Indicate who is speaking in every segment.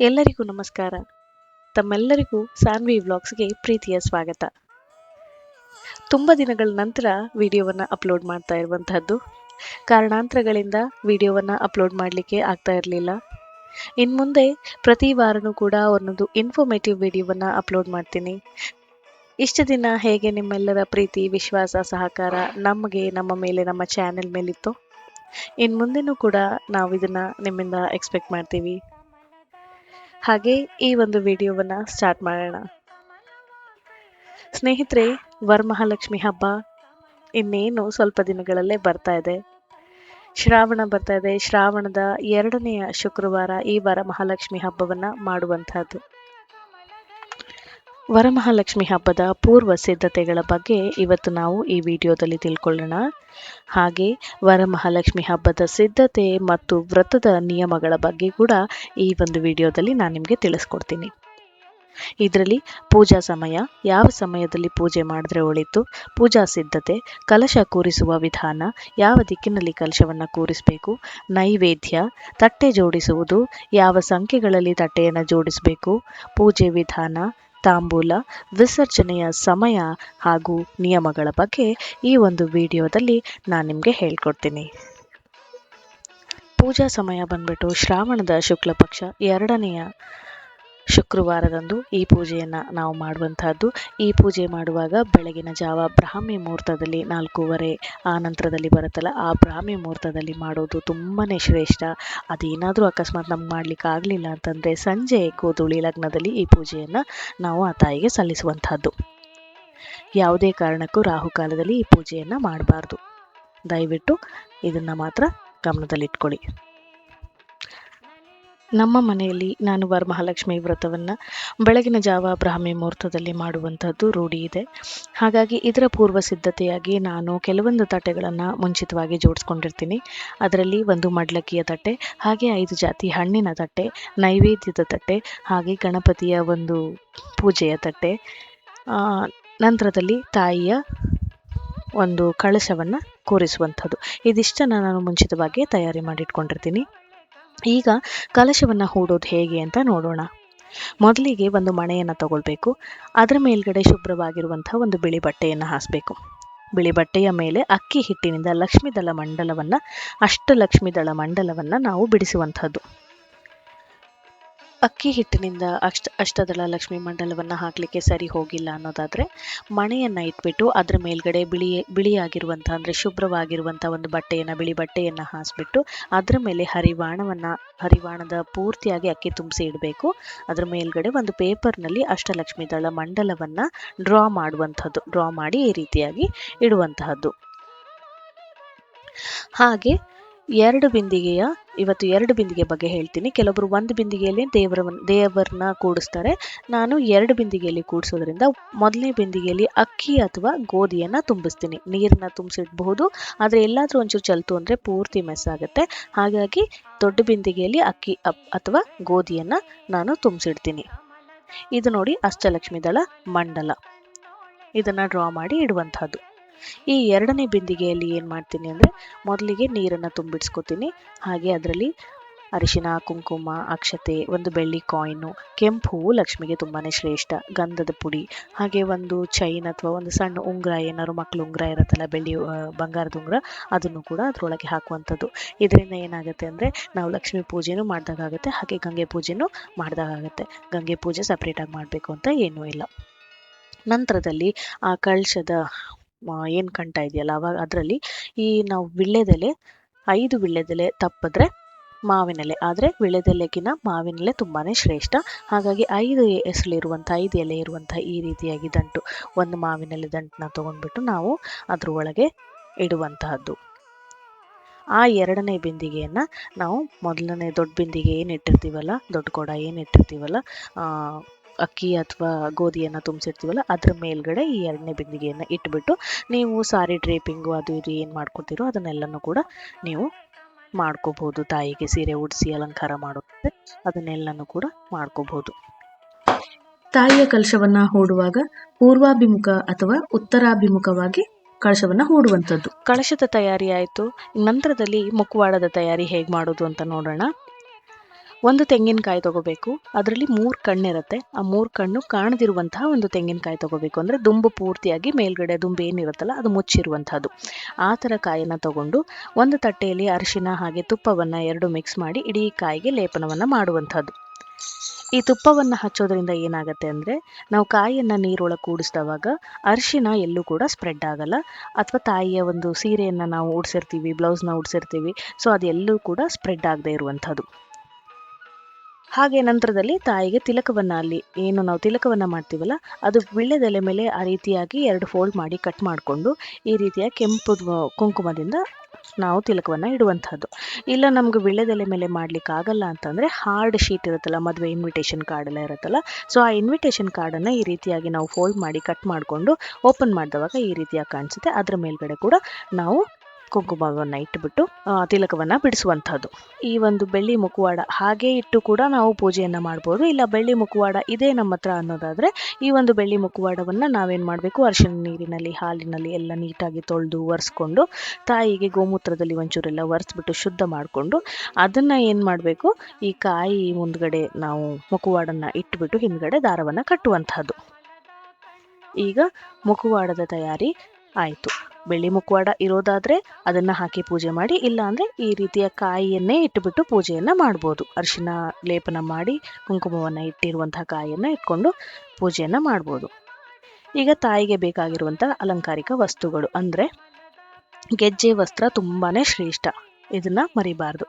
Speaker 1: ಎಲ್ಲರಿಗೂ ನಮಸ್ಕಾರ. ತಮ್ಮೆಲ್ಲರಿಗೂ ಸಾನ್ವಿ ವ್ಲಾಗ್ಸ್ಗೆ ಪ್ರೀತಿಯ ಸ್ವಾಗತ. ತುಂಬ ದಿನಗಳ ನಂತರ ವಿಡಿಯೋವನ್ನು ಅಪ್ಲೋಡ್ ಮಾಡ್ತಾ ಇರುವಂತಹದ್ದು. ಕಾರಣಾಂತರಗಳಿಂದ ವಿಡಿಯೋವನ್ನು ಅಪ್ಲೋಡ್ ಮಾಡಲಿಕ್ಕೆ ಆಗ್ತಾ ಇರಲಿಲ್ಲ. ಇನ್ನು ಮುಂದೆ ಪ್ರತಿ ವಾರನೂ ಕೂಡ ಒಂದೊಂದು ಇನ್ಫಾರ್ಮೇಟಿವ್ ವಿಡಿಯೋವನ್ನು ಅಪ್ಲೋಡ್ ಮಾಡ್ತೀನಿ. ಇಷ್ಟು ದಿನ ಹೇಗೆ ನಿಮ್ಮೆಲ್ಲರ ಪ್ರೀತಿ, ವಿಶ್ವಾಸ, ಸಹಕಾರ ನಮ್ಮ ಮೇಲೆ, ನಮ್ಮ ಚಾನೆಲ್ ಮೇಲಿತ್ತು, ಇನ್ನು ಮುಂದೆನೂ ಕೂಡ ನಾವು ಇದನ್ನ ನಿಮ್ಮಿಂದ ಎಕ್ಸ್ಪೆಕ್ಟ್ ಮಾಡ್ತೀವಿ. ಹಾಗೆ ಈ ಒಂದು ವಿಡಿಯೋವನ್ನ ಸ್ಟಾರ್ಟ್ ಮಾಡೋಣ. ಸ್ನೇಹಿತರೆ, ವರಮಹಾಲಕ್ಷ್ಮಿ ಹಬ್ಬ ಇನ್ನೇನು ಸ್ವಲ್ಪ ದಿನಗಳಲ್ಲೇ ಬರ್ತಾ ಇದೆ. ಶ್ರಾವಣ ಬರ್ತಾ ಇದೆ. ಶ್ರಾವಣದ 2ನೆಯ ಶುಕ್ರವಾರ ಈ ವರಮಹಾಲಕ್ಷ್ಮಿ ಹಬ್ಬವನ್ನ ಮಾಡುವಂತಹದ್ದು. ವರಮಹಾಲಕ್ಷ್ಮಿ ಹಬ್ಬದ ಪೂರ್ವ ಸಿದ್ಧತೆಗಳ ಬಗ್ಗೆ ಇವತ್ತು ನಾವು ಈ ವಿಡಿಯೋದಲ್ಲಿ ತಿಳ್ಕೊಳ್ಳೋಣ. ಹಾಗೆ ವರಮಹಾಲಕ್ಷ್ಮಿ ಹಬ್ಬದ ಸಿದ್ಧತೆ ಮತ್ತು ವ್ರತದ ನಿಯಮಗಳ ಬಗ್ಗೆ ಕೂಡ ಈ ಒಂದು ವಿಡಿಯೋದಲ್ಲಿ ನಾನು ನಿಮಗೆ ತಿಳಿಸ್ಕೊಡ್ತೀನಿ. ಇದರಲ್ಲಿ ಪೂಜಾ ಸಮಯ, ಯಾವ ಸಮಯದಲ್ಲಿ ಪೂಜೆ ಮಾಡಿದ್ರೆ ಒಳಿತು, ಪೂಜಾ ಸಿದ್ಧತೆ, ಕಲಶ ಕೂರಿಸುವ ವಿಧಾನ, ಯಾವ ದಿಕ್ಕಿನಲ್ಲಿ ಕಲಶವನ್ನು ಕೂರಿಸಬೇಕು, ನೈವೇದ್ಯ, ತಟ್ಟೆ ಜೋಡಿಸುವುದು, ಯಾವ ಸಂಖ್ಯೆಗಳಲ್ಲಿ ತಟ್ಟೆಯನ್ನು ಜೋಡಿಸಬೇಕು, ಪೂಜೆ ವಿಧಾನ, ತಾಂಬೂಲ, ವಿಸರ್ಜನೆಯ ಸಮಯ ಹಾಗೂ ನಿಯಮಗಳ ಬಗ್ಗೆ ಈ ಒಂದು ವಿಡಿಯೋದಲ್ಲಿ ನಾನು ನಿಮಗೆ ಹೇಳ್ಕೊಡ್ತೀನಿ. ಪೂಜಾ ಸಮಯ ಬಂದ್ಬಿಟ್ಟು ಶ್ರಾವಣದ ಶುಕ್ಲ ಪಕ್ಷ 2ನೆಯ ಶುಕ್ರವಾರದಂದು ಈ ಪೂಜೆಯನ್ನು ನಾವು ಮಾಡುವಂತಹದ್ದು. ಈ ಪೂಜೆ ಮಾಡುವಾಗ ಬೆಳಗಿನ ಜಾವ ಬ್ರಾಹ್ಮಿ ಮುಹೂರ್ತದಲ್ಲಿ 4:15 ಆ ನಂತರದಲ್ಲಿ ಬರುತ್ತಲ್ಲ, ಆ ಬ್ರಾಹ್ಮಿ ಮುಹೂರ್ತದಲ್ಲಿ ಮಾಡೋದು ತುಂಬಾ ಶ್ರೇಷ್ಠ. ಅದೇನಾದರೂ ಅಕಸ್ಮಾತ್ ನಮ್ಗೆ ಮಾಡ್ಲಿಕ್ಕೆ ಆಗಲಿಲ್ಲ ಅಂತಂದರೆ ಸಂಜೆ ಗೋಧೂಳಿ ಲಗ್ನದಲ್ಲಿ ಈ ಪೂಜೆಯನ್ನು ನಾವು ಆ ತಾಯಿಗೆ ಸಲ್ಲಿಸುವಂತಹದ್ದು. ಯಾವುದೇ ಕಾರಣಕ್ಕೂ ರಾಹುಕಾಲದಲ್ಲಿ ಈ ಪೂಜೆಯನ್ನು ಮಾಡಬಾರ್ದು. ದಯವಿಟ್ಟು ಇದನ್ನು ಮಾತ್ರ ಗಮನದಲ್ಲಿಟ್ಕೊಳ್ಳಿ. ನಮ್ಮ ಮನೆಯಲ್ಲಿ ನಾನು ವರಮಹಾಲಕ್ಷ್ಮಿ ವ್ರತವನ್ನು ಬೆಳಗಿನ ಜಾವ ಬ್ರಾಹ್ಮಿ ಮುಹೂರ್ತದಲ್ಲಿ ಮಾಡುವಂಥದ್ದು ರೂಢಿ ಇದೆ. ಹಾಗಾಗಿ ಇದರ ಪೂರ್ವ ಸಿದ್ಧತೆಯಾಗಿ ನಾನು ಕೆಲವೊಂದು ತಟ್ಟೆಗಳನ್ನು ಮುಂಚಿತವಾಗಿ ಜೋಡಿಸ್ಕೊಂಡಿರ್ತೀನಿ. ಅದರಲ್ಲಿ ಒಂದು ಮಡ್ಲಕ್ಕಿಯ ತಟ್ಟೆ, ಹಾಗೆ 5 ಜಾತಿ ಹಣ್ಣಿನ ತಟ್ಟೆ, ನೈವೇದ್ಯದ ತಟ್ಟೆ, ಹಾಗೆ ಗಣಪತಿಯ ಒಂದು ಪೂಜೆಯ ತಟ್ಟೆ, ನಂತರದಲ್ಲಿ ತಾಯಿಯ ಒಂದು ಕಳಶವನ್ನು ಕೂರಿಸುವಂಥದ್ದು. ಇದಿಷ್ಟನ್ನು ನಾನು ಮುಂಚಿತವಾಗಿ ತಯಾರಿ ಮಾಡಿಟ್ಕೊಂಡಿರ್ತೀನಿ. ಈಗ ಕಲಶವನ್ನು ಹೂಡೋದು ಹೇಗೆ ಅಂತ ನೋಡೋಣ. ಮೊದಲಿಗೆ ಒಂದು ಮಣೆಯನ್ನು ತಗೊಳ್ಬೇಕು. ಅದರ ಮೇಲ್ಗಡೆ ಶುಭ್ರವಾಗಿರುವಂತಹ ಒಂದು ಬಿಳಿ ಬಟ್ಟೆಯನ್ನು ಹಾಸಬೇಕು. ಬಿಳಿ ಬಟ್ಟೆಯ ಮೇಲೆ ಅಕ್ಕಿ ಹಿಟ್ಟಿನಿಂದ ಲಕ್ಷ್ಮೀದಳ ಮಂಡಲವನ್ನು, ಅಷ್ಟಲಕ್ಷ್ಮೀದಳ ಮಂಡಲವನ್ನು ನಾವು ಬಿಡಿಸುವಂಥದ್ದು. ಅಕ್ಕಿ ಹಿಟ್ಟಿನಿಂದ ಅಷ್ಟದಳ ಲಕ್ಷ್ಮೀ ಮಂಡಲವನ್ನು ಹಾಕಲಿಕ್ಕೆ ಸರಿ ಹೋಗಿಲ್ಲ ಅನ್ನೋದಾದರೆ ಮಣೆಯನ್ನು ಇಟ್ಬಿಟ್ಟು ಅದರ ಮೇಲ್ಗಡೆ ಬಿಳಿಯಾಗಿರುವಂಥ ಅಂದರೆ ಶುಭ್ರವಾಗಿರುವಂಥ ಒಂದು ಬಟ್ಟೆಯನ್ನು, ಬಿಳಿ ಬಟ್ಟೆಯನ್ನು ಹಾಸಿಬಿಟ್ಟು ಅದರ ಮೇಲೆ ಹರಿವಾಣದ ಪೂರ್ತಿಯಾಗಿ ಅಕ್ಕಿ ತುಂಬಿಸಿ ಇಡಬೇಕು. ಅದರ ಮೇಲ್ಗಡೆ ಒಂದು ಪೇಪರ್ನಲ್ಲಿ ಅಷ್ಟಲಕ್ಷ್ಮೀದಳ ಮಂಡಲವನ್ನು ಡ್ರಾ ಮಾಡಿ ಈ ರೀತಿಯಾಗಿ ಇಡುವಂತಹದ್ದು. ಹಾಗೆ ಇವತ್ತು 2 ಬಿಂದಿಗೆ ಬಗ್ಗೆ ಹೇಳ್ತೀನಿ. ಕೆಲವೊಬ್ರು 1 ಬಿಂದಿಗೆಯಲ್ಲಿ ದೇವರನ್ನ ಕೂಡಿಸ್ತಾರೆ. ನಾನು 2 ಬಿಂದಿಗೆಯಲ್ಲಿ ಕೂಡಿಸೋದ್ರಿಂದ ಮೊದಲನೇ ಬಿಂದಿಗೆಯಲ್ಲಿ ಅಕ್ಕಿ ಅಥವಾ ಗೋಧಿಯನ್ನು ತುಂಬಿಸ್ತೀನಿ. ನೀರನ್ನ ತುಂಬಿಸಿಡಬಹುದು, ಆದರೆ ಎಲ್ಲಾದರೂ ಒಂಚೂರು ಚಲ್ತು ಅಂದರೆ ಪೂರ್ತಿ ಮೆಸ್ ಆಗುತ್ತೆ. ಹಾಗಾಗಿ ದೊಡ್ಡ ಬಿಂದಿಗೆಯಲ್ಲಿ ಅಕ್ಕಿ ಅಥವಾ ಗೋಧಿಯನ್ನು ನಾನು ತುಂಬಿಸಿಡ್ತೀನಿ. ಇದು ನೋಡಿ ಅಷ್ಟಲಕ್ಷ್ಮೀದಳ ಮಂಡಲ, ಇದನ್ನು ಡ್ರಾ ಮಾಡಿ ಇಡುವಂಥದ್ದು. ಈ 2ನೇ ಬಿಂದಿಗೆಯಲ್ಲಿ ಏನು ಮಾಡ್ತೀನಿ ಅಂದರೆ ಮೊದಲಿಗೆ ನೀರನ್ನು ತುಂಬಿಡ್ಸ್ಕೊತೀನಿ. ಹಾಗೆ ಅದರಲ್ಲಿ ಅರಿಶಿನ, ಕುಂಕುಮ, ಅಕ್ಷತೆ, ಒಂದು ಬೆಳ್ಳಿ ಕಾಯಿನು, ಕೆಂಪು ಹೂವು ಲಕ್ಷ್ಮಿಗೆ ತುಂಬಾ ಶ್ರೇಷ್ಠ, ಗಂಧದ ಪುಡಿ, ಹಾಗೆ ಒಂದು ಚೈನ್ ಅಥವಾ ಒಂದು ಸಣ್ಣ ಉಂಗುರ, ಏನಾದ್ರು ಮಕ್ಕಳು ಉಂಗುರ ಇರುತ್ತಲ್ಲ, ಬಂಗಾರದ ಉಂಗುರ, ಅದನ್ನು ಕೂಡ ಅದರೊಳಗೆ ಹಾಕುವಂಥದ್ದು. ಇದರಿಂದ ಏನಾಗುತ್ತೆ ಅಂದರೆ ನಾವು ಲಕ್ಷ್ಮೀ ಪೂಜೆನೂ ಮಾಡಿದಾಗುತ್ತೆ, ಹಾಗೆ ಗಂಗೆ ಪೂಜೆನೂ ಮಾಡಿದಾಗುತ್ತೆ. ಗಂಗೆ ಪೂಜೆ ಸಪ್ರೇಟಾಗಿ ಮಾಡಬೇಕು ಅಂತ ಏನೂ ಇಲ್ಲ. ನಂತರದಲ್ಲಿ ಆ ಕಳಶದ ಏನು ಕಂಠ ಇದೆಯಲ್ಲ, ಅವಾಗ ಅದರಲ್ಲಿ ನಾವು ವಿಳ್ಯದೆಲೆ 5 ವಿಳ್ಯದೆಲೆ ತಪ್ಪಿದ್ರೆ ಮಾವಿನೆಲೆ, ಆದರೆ ವಿಳ್ಯದೆಲೆಗಿನ ಮಾವಿನೆಲೆ ತುಂಬಾ ಶ್ರೇಷ್ಠ. ಹಾಗಾಗಿ 5 ಎಲೆ ಇರುವಂಥ ಈ ರೀತಿಯಾಗಿ ಒಂದು ಮಾವಿನೆಲೆ ದಂಟನ್ನ ತೊಗೊಂಡ್ಬಿಟ್ಟು ನಾವು ಅದ್ರ ಒಳಗೆ ಇಡುವಂತಹದ್ದು. ಆ 2ನೇ ಬಿಂದಿಗೆಯನ್ನು ನಾವು ಮೊದಲನೇ ದೊಡ್ಡ ಬಿಂದಿಗೆ ಏನಿಟ್ಟಿರ್ತೀವಲ್ಲ, ದೊಡ್ಡ ಕೊಡ ಏನಿಟ್ಟಿರ್ತೀವಲ್ಲ, ಅಕ್ಕಿ ಅಥವಾ ಗೋಧಿಯನ್ನು ತುಂಬಿಸಿರ್ತೀವಲ್ಲ, ಅದ್ರ ಮೇಲ್ಗಡೆ ಈ 2ನೇ ಬಿಂದಿಗೆಯನ್ನು ಇಟ್ಬಿಟ್ಟು ನೀವು ಸಾರಿ ಡ್ರೇಪಿಂಗು ಅದು ಇದು ಏನು ಮಾಡ್ಕೊತೀರೋ ಅದನ್ನೆಲ್ಲನೂ ಕೂಡ ನೀವು ಮಾಡ್ಕೋಬಹುದು. ತಾಯಿಗೆ ಸೀರೆ ಉಡಿಸಿ ಅಲಂಕಾರ ಮಾಡೋದು ಅದನ್ನೆಲ್ಲನೂ ಕೂಡ ಮಾಡ್ಕೋಬಹುದು. ತಾಯಿಯ ಕಲಶವನ್ನು ಹೂಡುವಾಗ ಪೂರ್ವಾಭಿಮುಖ ಅಥವಾ ಉತ್ತರಾಭಿಮುಖವಾಗಿ ಕಳಶವನ್ನು ಹೂಡುವಂಥದ್ದು. ಕಳಶದ ತಯಾರಿ ಆಯಿತು. ನಂತರದಲ್ಲಿ ಮುಖವಾಡದ ತಯಾರಿ ಹೇಗೆ ಮಾಡೋದು ಅಂತ ನೋಡೋಣ. ಒಂದು ತೆಂಗಿನಕಾಯಿ ತಗೋಬೇಕು. ಅದರಲ್ಲಿ 3 ಕಣ್ಣಿರುತ್ತೆ. ಆ 3 ಕಣ್ಣು ಕಾಣದಿರುವಂತಹ ಒಂದು ತೆಂಗಿನಕಾಯಿ ತಗೋಬೇಕು. ಅಂದರೆ ದುಂಬು ಪೂರ್ತಿಯಾಗಿ ಮೇಲ್ಗಡೆ ದುಂಬು ಏನಿರುತ್ತಲ್ಲ ಅದು ಮುಚ್ಚಿರುವಂಥದ್ದು. ಆ ಥರ ಕಾಯನ್ನು ತಗೊಂಡು ಒಂದು ತಟ್ಟೆಯಲ್ಲಿ ಅರಿಶಿನ ಹಾಗೆ ತುಪ್ಪವನ್ನು 2 ಮಿಕ್ಸ್ ಮಾಡಿ ಇಡೀ ಕಾಯಿಗೆ ಲೇಪನವನ್ನು ಮಾಡುವಂಥದ್ದು. ಈ ತುಪ್ಪವನ್ನು ಹಚ್ಚೋದ್ರಿಂದ ಏನಾಗುತ್ತೆ ಅಂದರೆ, ನಾವು ಕಾಯಿಯನ್ನು ನೀರೊಳಗೆ ಕೂಡಿಸಿದವಾಗ ಅರಿಶಿನ ಎಲ್ಲೂ ಕೂಡ ಸ್ಪ್ರೆಡ್ ಆಗಲ್ಲ, ಅಥವಾ ತಾಯಿಯ ಒಂದು ಸೀರೆಯನ್ನು ನಾವು ಉಡ್ಸಿರ್ತೀವಿ, ಬ್ಲೌಸ್ನ ಉಡ್ಸಿರ್ತೀವಿ, ಸೊ ಅದೆಲ್ಲೂ ಕೂಡ ಸ್ಪ್ರೆಡ್ ಆಗದೆ ಇರುವಂಥದ್ದು. ಹಾಗೆ ನಂತರದಲ್ಲಿ ತಾಯಿಗೆ ತಿಲಕವನ್ನು, ಅಲ್ಲಿ ಏನು ನಾವು ತಿಲಕವನ್ನು ಮಾಡ್ತೀವಲ್ಲ ಅದು ವೀಳ್ಯದೆಲೆ ಮೇಲೆ ಆ ರೀತಿಯಾಗಿ 2 ಫೋಲ್ಡ್ ಮಾಡಿ ಕಟ್ ಮಾಡಿಕೊಂಡು ಈ ರೀತಿಯ ಕೆಂಪು ಕುಂಕುಮದಿಂದ ನಾವು ತಿಲಕವನ್ನು ಇಡುವಂಥದ್ದು. ಇಲ್ಲ ನಮ್ಗೆ ವೀಳ್ಯದೆಲೆ ಮೇಲೆ ಮಾಡ್ಲಿಕ್ಕೆ ಆಗಲ್ಲ ಅಂತಂದರೆ ಹಾರ್ಡ್ ಶೀಟ್ ಇರುತ್ತಲ್ಲ, ಮದುವೆ ಇನ್ವಿಟೇಷನ್ ಕಾರ್ಡ್ ಎಲ್ಲ ಇರುತ್ತಲ್ಲ, ಸೊ ಆ ಇನ್ವಿಟೇಷನ್ ಕಾರ್ಡನ್ನು ಈ ರೀತಿಯಾಗಿ ನಾವು ಫೋಲ್ಡ್ ಮಾಡಿ ಕಟ್ ಮಾಡಿಕೊಂಡು ಓಪನ್ ಮಾಡಿದವಾಗ ಈ ರೀತಿಯಾಗಿ ಕಾಣಿಸುತ್ತೆ. ಅದರ ಮೇಲ್ಗಡೆ ಕೂಡ ನಾವು ಕುಂಕುಮವನ್ನು ಇಟ್ಟುಬಿಟ್ಟು ತಿಲಕವನ್ನು ಬಿಡಿಸುವಂಥದ್ದು. ಈ ಒಂದು ಬೆಳ್ಳಿ ಮುಖವಾಡ ಹಾಗೆ ಇಟ್ಟು ಕೂಡ ನಾವು ಪೂಜೆಯನ್ನು ಮಾಡ್ಬೋದು. ಇಲ್ಲ ಬೆಳ್ಳಿ ಮುಖವಾಡ ಇದೇ ನಮ್ಮ ಹತ್ರ ಅನ್ನೋದಾದರೆ ಈ ಒಂದು ಬೆಳ್ಳಿ ಮುಖವಾಡವನ್ನು ನಾವೇನು ಮಾಡಬೇಕು, ಅರಿಶಿನ ನೀರಿನಲ್ಲಿ ಹಾಲಿನಲ್ಲಿ ಎಲ್ಲ ನೀಟಾಗಿ ತೊಳೆದು ಒರೆಸ್ಕೊಂಡು ತಾಯಿಗೆ ಗೋಮೂತ್ರದಲ್ಲಿ ಒಂಚೂರೆಲ್ಲ ಒರೆಸ್ಬಿಟ್ಟು ಶುದ್ಧ ಮಾಡಿಕೊಂಡು ಅದನ್ನು ಏನು ಮಾಡಬೇಕು, ಈ ಕಾಯಿ ಮುಂದ್ಗಡೆ ನಾವು ಮುಖವಾಡನ್ನು ಇಟ್ಟುಬಿಟ್ಟು ಹಿಂದ್ಗಡೆ ದಾರವನ್ನು ಕಟ್ಟುವಂಥದ್ದು. ಈಗ ಮುಖವಾಡದ ತಯಾರಿ ಆಯಿತು. ಬೆಳ್ಳಿ ಮುಖವಾಡ ಇರೋದಾದರೆ ಅದನ್ನು ಹಾಕಿ ಪೂಜೆ ಮಾಡಿ, ಇಲ್ಲ ಅಂದರೆ ಈ ರೀತಿಯ ಕಾಯಿಯನ್ನೇ ಇಟ್ಟುಬಿಟ್ಟು ಪೂಜೆಯನ್ನು ಮಾಡ್ಬೋದು. ಅರಿಶಿನ ಲೇಪನ ಮಾಡಿ ಕುಂಕುಮವನ್ನು ಇಟ್ಟಿರುವಂತಹ ಕಾಯಿಯನ್ನು ಇಟ್ಕೊಂಡು ಪೂಜೆಯನ್ನು ಮಾಡ್ಬೋದು. ಈಗ ತಾಯಿಗೆ ಬೇಕಾಗಿರುವಂಥ ಅಲಂಕಾರಿಕ ವಸ್ತುಗಳು ಅಂದರೆ ಗೆಜ್ಜೆ ವಸ್ತ್ರ ತುಂಬಾ ಶ್ರೇಷ್ಠ, ಇದನ್ನು ಮರಿಬಾರ್ದು.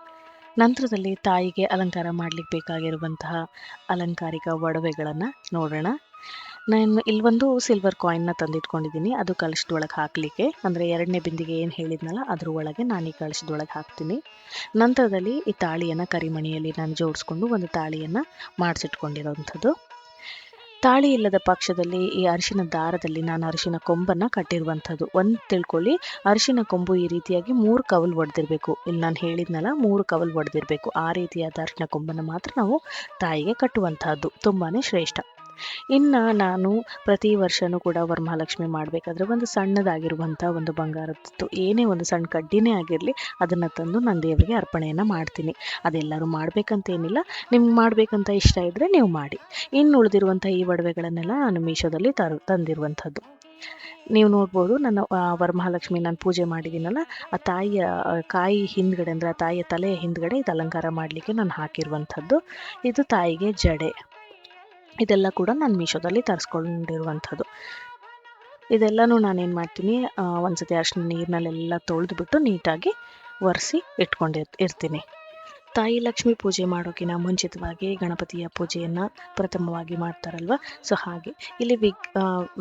Speaker 1: ನಂತರದಲ್ಲಿ ತಾಯಿಗೆ ಅಲಂಕಾರ ಮಾಡಲಿಕ್ಕೆ ಬೇಕಾಗಿರುವಂತಹ ಅಲಂಕಾರಿಕ ಒಡವೆಗಳನ್ನು ನೋಡೋಣ. ನಾನು ಇಲ್ಲೊಂದು ಸಿಲ್ವರ್ ಕಾಯಿನ್ನ ತಂದಿಟ್ಕೊಂಡಿದ್ದೀನಿ, ಅದು ಕಳಶದೊಳಗೆ ಹಾಕಲಿಕ್ಕೆ. ಅಂದರೆ 2ನೇ ಬಿಂದಿಗೆ ಏನು ಹೇಳಿದ್ನಲ್ಲ ಅದ್ರ ಒಳಗೆ ನಾನು ಈ ಕಳಶದೊಳಗೆ ಹಾಕ್ತೀನಿ. ನಂತರದಲ್ಲಿ ಈ ತಾಳಿಯನ್ನು ಕರಿಮಣಿಯಲ್ಲಿ ನಾನು ಜೋಡಿಸ್ಕೊಂಡು ಒಂದು ತಾಳಿಯನ್ನು ಮಾಡಿಸಿಟ್ಕೊಂಡಿರೋವಂಥದ್ದು. ತಾಳಿ ಇಲ್ಲದ ಪಕ್ಷದಲ್ಲಿ ಈ ಅರಿಶಿನ ದಾರದಲ್ಲಿ ನಾನು ಅರಿಶಿನ ಕೊಂಬನ್ನು ಕಟ್ಟಿರುವಂಥದ್ದು. ಒಂದು ತಿಳ್ಕೊಳ್ಳಿ, ಅರಿಶಿನ ಕೊಂಬು ಈ ರೀತಿಯಾಗಿ 3 ಕವಲು ಒಡೆದಿರಬೇಕು. ಇಲ್ಲಿ ನಾನು ಹೇಳಿದ್ನಲ್ಲ 3 ಕವಲು ಒಡೆದಿರಬೇಕು. ಆ ರೀತಿಯಾದ ಅರಿಶಿನ ಕೊಂಬನ್ನು ಮಾತ್ರ ನಾವು ತಾಯಿಗೆ ಕಟ್ಟುವಂತಹದ್ದು, ತುಂಬಾ ಶ್ರೇಷ್ಠ. ಇನ್ನು ನಾನು ಪ್ರತಿ ವರ್ಷವೂ ಕೂಡ ವರಮಹಾಲಕ್ಷ್ಮಿ ಮಾಡಬೇಕಾದ್ರೆ ಒಂದು ಸಣ್ಣದಾಗಿರುವಂಥ ಒಂದು ಬಂಗಾರದ್ದು ಏನೇ ಒಂದು ಸಣ್ಣ ಕಡ್ಡಿನೇ ಆಗಿರಲಿ ಅದನ್ನು ತಂದು ನಾನು ದೇವರಿಗೆ ಅರ್ಪಣೆಯನ್ನು ಮಾಡ್ತೀನಿ. ಅದೆಲ್ಲರೂ ಮಾಡಬೇಕಂತೇನಿಲ್ಲ, ನಿಮ್ಗೆ ಮಾಡಬೇಕಂತ ಇಷ್ಟ ಇದ್ದರೆ ನೀವು ಮಾಡಿ. ಇನ್ನು ಉಳಿದಿರುವಂಥ ಈ ಒಡವೆಗಳನ್ನೆಲ್ಲ ನಾನು ಮೀಶೋದಲ್ಲಿ ತಂದಿರುವಂಥದ್ದು. ನೀವು ನೋಡ್ಬೋದು, ನನ್ನ ವರಮಹಾಲಕ್ಷ್ಮಿ ನಾನು ಪೂಜೆ ಮಾಡಿದ್ದೀನಲ್ಲ ಆ ತಾಯಿಯ ಕಾಯಿ ಹಿಂದ್ಗಡೆ, ಅಂದರೆ ಆ ತಾಯಿಯ ತಲೆಯ ಹಿಂದ್ಗಡೆ ಇದು ಅಲಂಕಾರ ಮಾಡಲಿಕ್ಕೆ ನಾನು ಹಾಕಿರುವಂಥದ್ದು. ಇದು ತಾಯಿಗೆ ಜಡೆ. ಇದೆಲ್ಲ ಕೂಡ ನಾನು ಮೀಶೋದಲ್ಲಿ ತರಿಸ್ಕೊಂಡಿರುವಂಥದ್ದು. ಇದೆಲ್ಲನೂ ನಾನೇನು ಮಾಡ್ತೀನಿ, ಒಂದ್ಸತಿ ಅರಿಶಿನ ನೀರಿನಲ್ಲೆಲ್ಲ ತೊಳೆದುಬಿಟ್ಟು ನೀಟಾಗಿ ಒರೆಸಿ ಇರ್ತೀನಿ. ತಾಯಿ ಲಕ್ಷ್ಮಿ ಪೂಜೆ ಮಾಡೋಕ್ಕಿಂತ ಮುಂಚಿತವಾಗಿ ಗಣಪತಿಯ ಪೂಜೆಯನ್ನು ಪ್ರಥಮವಾಗಿ ಮಾಡ್ತಾರಲ್ವ, ಸೊ ಹಾಗೆ ಇಲ್ಲಿ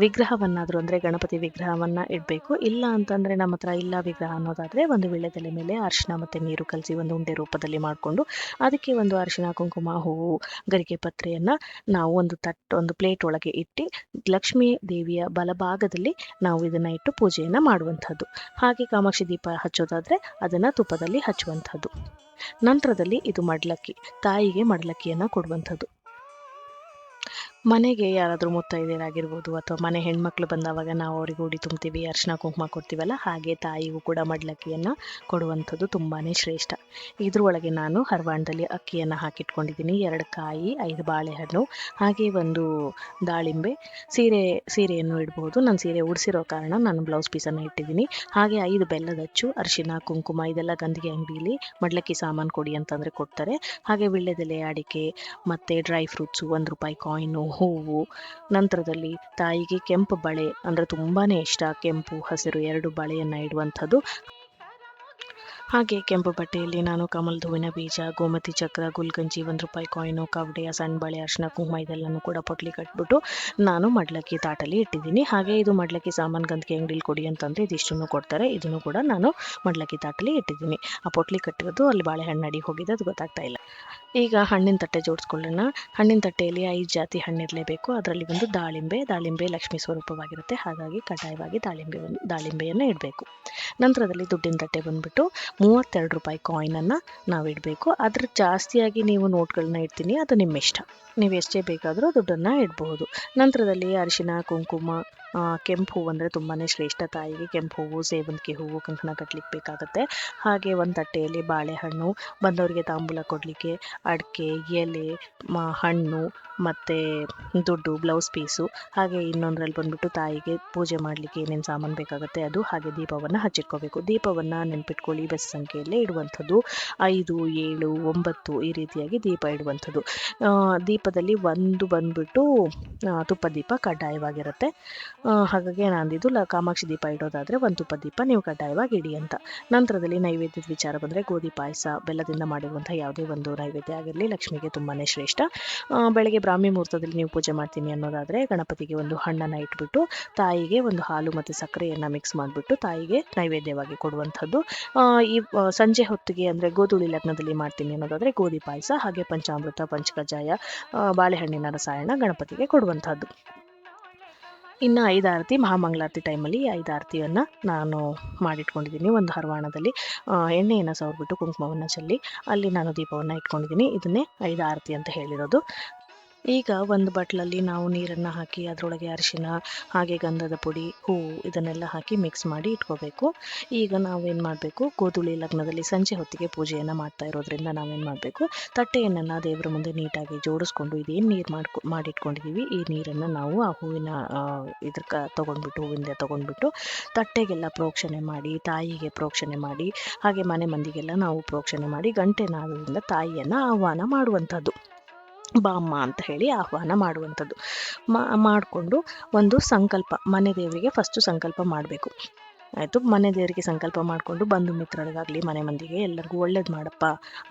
Speaker 1: ವಿಗ್ರಹವನ್ನಾದರೂ, ಅಂದರೆ ಗಣಪತಿ ವಿಗ್ರಹವನ್ನು ಇಡಬೇಕು. ಇಲ್ಲ ಅಂತಂದರೆ ನಮ್ಮ ಹತ್ರ ಇಲ್ಲ ವಿಗ್ರಹ ಅನ್ನೋದಾದರೆ ಒಂದು ವೀಳ್ಯದೆಲೆ ಮೇಲೆ ಅರಿಶಿನ ಮತ್ತು ನೀರು ಕಲಸಿ ಒಂದು ಉಂಡೆ ರೂಪದಲ್ಲಿ ಮಾಡಿಕೊಂಡು ಅದಕ್ಕೆ ಒಂದು ಅರಿಶಿನ, ಕುಂಕುಮ, ಹೂವು, ಗರಿಕೆ ಪತ್ರೆಯನ್ನು ನಾವು ಒಂದು ಪ್ಲೇಟ್ ಒಳಗೆ ಇಟ್ಟು ಲಕ್ಷ್ಮೀ ದೇವಿಯ ಬಲಭಾಗದಲ್ಲಿ ನಾವು ಇದನ್ನು ಇಟ್ಟು ಪೂಜೆಯನ್ನು ಮಾಡುವಂಥದ್ದು. ಹಾಗೆ ಕಾಮಾಕ್ಷಿ ದೀಪ ಹಚ್ಚೋದಾದರೆ ಅದನ್ನು ತುಪ್ಪದಲ್ಲಿ ಹಚ್ಚುವಂಥದ್ದು. ನಂತರದಲ್ಲಿ ಇದು ಮಡ್ಲಕ್ಕಿ, ತಾಯಿಗೆ ಮಡ್ಲಕ್ಕಿಯನ್ನು ಕೊಡುವಂಥದ್ದು. ಮನೆಗೆ ಯಾರಾದರೂ ಮುತ್ತೈದೆಯರಾಗಿರ್ಬೋದು ಅಥವಾ ಮನೆ ಹೆಣ್ಮಕ್ಳು ಬಂದವಾಗ ನಾವು ಅವರಿಗೆ ಉಡಿ ತುಂಬ್ತೀವಿ, ಅರಿಶಿನ ಕುಂಕುಮ ಕೊಡ್ತೀವಲ್ಲ, ಹಾಗೆ ತಾಯಿಗೂ ಕೂಡ ಮಡ್ಲಕ್ಕಿಯನ್ನು ಕೊಡುವಂಥದ್ದು ತುಂಬಾ ಶ್ರೇಷ್ಠ. ಇದ್ರೊಳಗೆ ನಾನು ಹರವಾಣದಲ್ಲಿ ಅಕ್ಕಿಯನ್ನು ಹಾಕಿಟ್ಕೊಂಡಿದ್ದೀನಿ, 2 ಕಾಯಿ, 5 ಬಾಳೆಹಣ್ಣು, ಹಾಗೆ ಒಂದು ದಾಳಿಂಬೆ, ಸೀರೆಯನ್ನು ಇಡ್ಬೋದು. ನಾನು ಸೀರೆ ಉಡಿಸಿರೋ ಕಾರಣ ನಾನು ಬ್ಲೌಸ್ ಪೀಸನ್ನು ಇಟ್ಟಿದ್ದೀನಿ. ಹಾಗೆ 5 ಬೆಲ್ಲದ ಅಚ್ಚು, ಅರಿಶಿನ, ಕುಂಕುಮ, ಇದೆಲ್ಲ ಗಂಧಿಗೆ ಅಂಗಡಿಯಲ್ಲಿ ಮಡ್ಲಕ್ಕಿ ಸಾಮಾನು ಕೊಡಿ ಅಂತಂದರೆ ಕೊಡ್ತಾರೆ. ಹಾಗೆ ವೀಳ್ಯದೆಲೆ, ಅಡಿಕೆ ಮತ್ತು ಡ್ರೈ ಫ್ರೂಟ್ಸು, 1 ರೂಪಾಯಿ ಕಾಯಿನು, ಹೂವು. ನಂತರದಲ್ಲಿ ತಾಯಿಗೆ ಕೆಂಪು ಬಳೆ ಅಂದರೆ ತುಂಬಾ ಇಷ್ಟ, ಕೆಂಪು ಹಸಿರು 2 ಬಳೆಯನ್ನು ಇಡುವಂಥದ್ದು. ಹಾಗೆ ಕೆಂಪು ಬಟ್ಟೆಯಲ್ಲಿ ನಾನು ಕಮಲದ ಹೂವಿನ ಬೀಜ, ಗೋಮತಿ ಚಕ್ರ, ಗುಲ್ಗಂಜಿ, 1 ರೂಪಾಯಿ ಕಾಯಿನು, ಕವಡೆಯ ಸಣ್ಣ ಬಳೆ, ಅರಿಶಿನ ಕುಂಕುಮ ಇದೆಲ್ಲನೂ ಕೂಡ ಪೊಟ್ಲಿ ಕಟ್ಬಿಟ್ಟು ನಾನು ಮಡ್ಲಕ್ಕಿ ತಾಟಲ್ಲಿ ಇಟ್ಟಿದ್ದೀನಿ. ಹಾಗೆ ಇದು ಮಡ್ಲಕ್ಕಿ ಸಾಮಾನು ಗಂಧಿಗೆ ಅಂಗಡಿಲಿ ಕೊಡಿ ಅಂತಂದರೆ ಇದಿಷ್ಟನ್ನು ಕೊಡ್ತಾರೆ, ಇದನ್ನು ಕೂಡ ನಾನು ಮಡ್ಲಕ್ಕಿ ತಾಟಲ್ಲಿ ಇಟ್ಟಿದ್ದೀನಿ. ಆ ಪೊಟ್ಲಿ ಕಟ್ಟಿರೋದು ಅಲ್ಲಿ ಬಾಳೆಹಣ್ಣು ಅಡಿ ಹೋಗಿದೆ, ಅದು ಗೊತ್ತಾಗ್ತಾ ಇಲ್ಲ. ಈಗ ಹಣ್ಣಿನ ತಟ್ಟೆ ಜೋಡಿಸ್ಕೊಳ್ಳೋಣ. ಹಣ್ಣಿನ ತಟ್ಟೆಯಲ್ಲಿ 5 ಜಾತಿ ಹಣ್ಣಿರಲೇಬೇಕು. ಅದರಲ್ಲಿ ಒಂದು ದಾಳಿಂಬೆ ಲಕ್ಷ್ಮೀ ಸ್ವರೂಪವಾಗಿರುತ್ತೆ, ಹಾಗಾಗಿ ಕಡ್ಡಾಯವಾಗಿ ದಾಳಿಂಬೆಯನ್ನು ಇಡಬೇಕು. ನಂತರದಲ್ಲಿ ದುಡ್ಡಿನ ತಟ್ಟೆ ಬಂದುಬಿಟ್ಟು 32 ರೂಪಾಯಿ ಕಾಯಿನನ್ನು ನಾವು ಇಡಬೇಕು. ಅದ್ರ ಜಾಸ್ತಿಯಾಗಿ ನೀವು ನೋಟ್ಗಳನ್ನ ಇಡ್ತೀನಿ, ಅದು ನಿಮ್ಮ ಇಷ್ಟ, ನೀವು ಎಷ್ಟೇ ಬೇಕಾದರೂ ದುಡ್ಡನ್ನು ಇಡಬಹುದು. ನಂತರದಲ್ಲಿ ಅರಿಶಿನ, ಕುಂಕುಮ, ಕೆಂಪು ಹೂವು ಅಂದರೆ ತುಂಬಾ ಶ್ರೇಷ್ಠ ತಾಯಿಗೆ. ಕೆಂಪು ಹೂವು, ಸೇವಂತಿಗೆ ಹೂವು ಕಂಕಣ ಕಟ್ಟಲಿಕ್ಕೆ ಬೇಕಾಗುತ್ತೆ. ಹಾಗೆ ಒಂದು ತಟ್ಟೆಯಲ್ಲಿ ಬಾಳೆಹಣ್ಣು, ಬಂದವರಿಗೆ ತಾಂಬೂಲ ಕೊಡಲಿಕ್ಕೆ ಅಡಿಕೆ, ಎಲೆ, ಹಣ್ಣು ಮತ್ತು ದುಡ್ಡು, ಬ್ಲೌಸ್ ಪೀಸು, ಹಾಗೆ ಇನ್ನೊಂದರಲ್ಲಿ ಬಂದ್ಬಿಟ್ಟು ತಾಯಿಗೆ ಪೂಜೆ ಮಾಡಲಿಕ್ಕೆ ಏನೇನು ಸಾಮಾನು ಬೇಕಾಗುತ್ತೆ ಅದು, ಹಾಗೆ ದೀಪವನ್ನು ಹಚ್ಚಿಟ್ಕೋಬೇಕು. ದೀಪವನ್ನು ನೆನ್ಪಿಟ್ಕೊಳ್ಳಿ, ಬೆಸ ಸಂಖ್ಯೆಯಲ್ಲೇ ಇಡುವಂಥದ್ದು. 5, 7, 9 ಈ ರೀತಿಯಾಗಿ ದೀಪ ಇಡುವಂಥದ್ದು. ದೀಪದಲ್ಲಿ ಒಂದು ಬಂದ್ಬಿಟ್ಟು ತುಪ್ಪ ದೀಪ ಕಡ್ಡಾಯವಾಗಿರುತ್ತೆ. ಹಾಗಾಗಿ ನಾನಿದು ಕಾಮಾಕ್ಷಿ ದೀಪ ಇಡೋದಾದರೆ ಒಂದು ತುಪ್ಪ ದೀಪ ನೀವು ಕಡ್ಡಾಯವಾಗಿ ಇಡಿ ಅಂತ. ನಂತರದಲ್ಲಿ ನೈವೇದ್ಯದ ವಿಚಾರ ಬಂದರೆ ಗೋಧಿ ಪಾಯಸ, ಬೆಲ್ಲದಿಂದ ಮಾಡಿರುವಂಥ ಯಾವುದೇ ಒಂದು ನೈವೇದ್ಯ ಆಗಿರಲಿ ಲಕ್ಷ್ಮಿಗೆ ತುಂಬಾ ಶ್ರೇಷ್ಠ. ಬೆಳಗ್ಗೆ ಬ್ರಾಹ್ಮಿ ಮುಹೂರ್ತದಲ್ಲಿ ನೀವು ಪೂಜೆ ಮಾಡ್ತೀನಿ ಅನ್ನೋದಾದರೆ ಗಣಪತಿಗೆ ಒಂದು ಹಣ್ಣನ್ನು ಇಟ್ಬಿಟ್ಟು ತಾಯಿಗೆ ಒಂದು ಹಾಲು ಮತ್ತು ಸಕ್ಕರೆಯನ್ನು ಮಿಕ್ಸ್ ಮಾಡಿಬಿಟ್ಟು ತಾಯಿಗೆ ನೈವೇದ್ಯವಾಗಿ ಕೊಡುವಂಥದ್ದು. ಈ ಸಂಜೆ ಹೊತ್ತಿಗೆ ಅಂದರೆ ಗೋಧೂಳಿ ಲಗ್ನದಲ್ಲಿ ಮಾಡ್ತೀನಿ ಅನ್ನೋದಾದರೆ ಗೋಧಿ ಪಾಯಸ, ಹಾಗೆ ಪಂಚಾಮೃತ, ಪಂಚಕಜಾಯ, ಬಾಳೆಹಣ್ಣಿನ ರಸಾಯನ ಗಣಪತಿಗೆ ಕೊಡುವಂಥದ್ದು. ಇನ್ನು 5 ಆರತಿ, ಮಹಾಮಂಗಳಾರತಿ ಟೈಮಲ್ಲಿ 5 ಆರತಿಯನ್ನು ನಾನು ಮಾಡಿಟ್ಕೊಂಡಿದ್ದೀನಿ. ಒಂದು ಹರವಾಣದಲ್ಲಿ ಎಣ್ಣೆಯನ್ನು ಸವರ್ಬಿಟ್ಟು ಕುಂಕುಮವನ್ನು ಚೆಲ್ಲಿ ಅಲ್ಲಿ ನಾನು ದೀಪವನ್ನು ಇಟ್ಕೊಂಡಿದ್ದೀನಿ. ಇದನ್ನೇ 5 ಆರತಿ ಅಂತ ಹೇಳಿರೋದು. ಈಗ ಒಂದು ಬಟ್ಲಲ್ಲಿ ನಾವು ನೀರನ್ನು ಹಾಕಿ ಅದರೊಳಗೆ ಅರಿಶಿನ, ಹಾಗೆ ಗಂಧದ ಪುಡಿ, ಹೂವು ಇದನ್ನೆಲ್ಲ ಹಾಕಿ ಮಿಕ್ಸ್ ಮಾಡಿ ಇಟ್ಕೋಬೇಕು. ಈಗ ನಾವೇನು ಮಾಡಬೇಕು, ಗೋಧೂಳಿ ಲಗ್ನದಲ್ಲಿ ಸಂಜೆ ಹೊತ್ತಿಗೆ ಪೂಜೆಯನ್ನು ಮಾಡ್ತಾ ಇರೋದ್ರಿಂದ ನಾವೇನು ಮಾಡಬೇಕು, ತಟ್ಟೆಯನ್ನು ದೇವರ ಮುಂದೆ ನೀಟಾಗಿ ಜೋಡಿಸ್ಕೊಂಡು ಇದೇನು ನೀರು ಮಾಡಿಟ್ಕೊಂಡಿದ್ದೀವಿ ಈ ನೀರನ್ನು ನಾವು ಆ ಹೂವಿನ ತೊಗೊಂಡ್ಬಿಟ್ಟು ಹೂವಿಂದ ತೊಗೊಂಡ್ಬಿಟ್ಟು ತಟ್ಟೆಗೆಲ್ಲ ಪ್ರೋಕ್ಷಣೆ ಮಾಡಿ, ತಾಯಿಗೆ ಪ್ರೋಕ್ಷಣೆ ಮಾಡಿ, ಹಾಗೆ ಮನೆ ಮಂದಿಗೆಲ್ಲ ನಾವು ಪ್ರೋಕ್ಷಣೆ ಮಾಡಿ ಗಂಟೆ ನಾದದಿಂದ ತಾಯಿಯನ್ನು ಆಹ್ವಾನ ಮಾಡುವಂಥದ್ದು. ಬಾಮ್ಮ ಅಂತ ಹೇಳಿ ಆಹ್ವಾನ ಮಾಡುವಂಥದ್ದು. ಮಾಡಿಕೊಂಡು ಒಂದು ಸಂಕಲ್ಪ, ಮನೆ ದೇವರಿಗೆ ಫಸ್ಟು ಸಂಕಲ್ಪ ಮಾಡಬೇಕು. ಆಯಿತು, ಮನೆ ದೇವರಿಗೆ ಸಂಕಲ್ಪ ಮಾಡಿಕೊಂಡು ಬಂಧು ಮಿತ್ರರಿಗಾಗಲಿ ಮನೆ ಮಂದಿಗೆ ಎಲ್ಲರಿಗೂ ಒಳ್ಳೇದು ಮಾಡಪ್ಪ